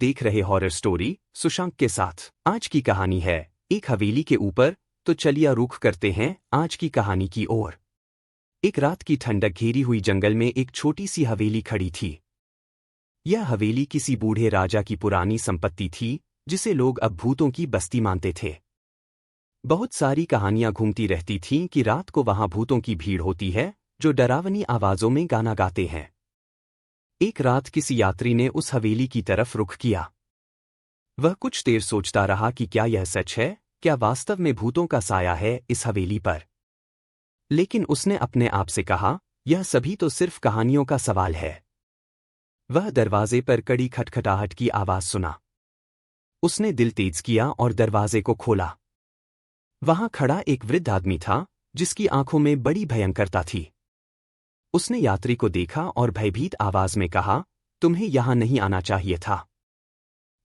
देख रहे horror story सुशांक के साथ। आज की कहानी है एक हवेली के ऊपर। तो चलिए रुख करते हैं आज की कहानी की ओर। एक रात की ठंडक घेरी हुई जंगल में एक छोटी सी हवेली खड़ी थी। यह हवेली किसी बूढ़े राजा की पुरानी संपत्ति थी, जिसे लोग अब भूतों की बस्ती मानते थे। बहुत सारी कहानियां घूमती रहती थीं कि रात को वहां भूतों की भीड़ होती है जो डरावनी आवाजों में गाना गाते हैं। एक रात किसी यात्री ने उस हवेली की तरफ रुख किया। वह कुछ देर सोचता रहा कि क्या यह सच है, क्या वास्तव में भूतों का साया है इस हवेली पर। लेकिन उसने अपने आप से कहा, यह सभी तो सिर्फ कहानियों का सवाल है। वह दरवाजे पर कड़ी खटखटाहट की आवाज सुना। उसने दिल तेज किया और दरवाजे को खोला। वहां खड़ा एक वृद्ध आदमी था, जिसकी आंखों में बड़ी भयंकरता थी। उसने यात्री को देखा और भयभीत आवाज में कहा, तुम्हें यहां नहीं आना चाहिए था।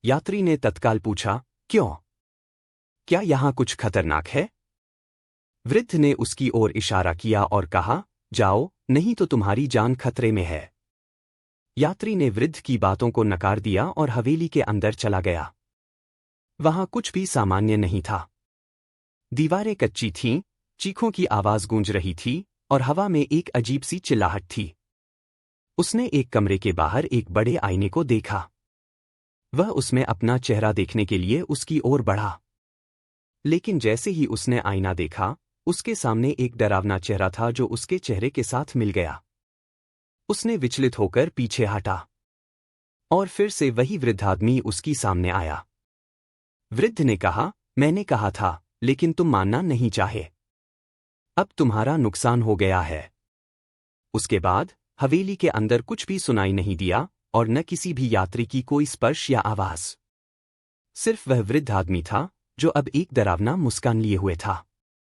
यात्री ने तत्काल पूछा, क्यों? क्या यहां कुछ खतरनाक है? वृद्ध ने उसकी ओर इशारा किया और कहा, जाओ, नहीं तो तुम्हारी जान खतरे में है। यात्री ने वृद्ध की बातों को नकार दिया और हवेली के अंदर चला गया। वहां कुछ भी सामान्य नहीं था। दीवारें कच्ची थीं, चीखों की आवाज गूंज रही थी और हवा में एक अजीब सी चिल्लाहट थी। उसने एक कमरे के बाहर एक बड़े आईने को देखा। वह उसमें अपना चेहरा देखने के लिए उसकी ओर बढ़ा। लेकिन जैसे ही उसने आईना देखा, उसके सामने एक डरावना चेहरा था जो उसके चेहरे के साथ मिल गया। उसने विचलित होकर पीछे हटा और फिर से वही वृद्ध आदमी उसकी सामने आया। वृद्ध ने कहा, मैंने कहा था, लेकिन तुम मानना नहीं चाहे। अब तुम्हारा नुकसान हो गया है। उसके बाद हवेली के अंदर कुछ भी सुनाई नहीं दिया और न किसी भी यात्री की कोई स्पर्श या आवाज। सिर्फ वह वृद्ध आदमी था जो अब एक डरावना मुस्कान लिए हुए था।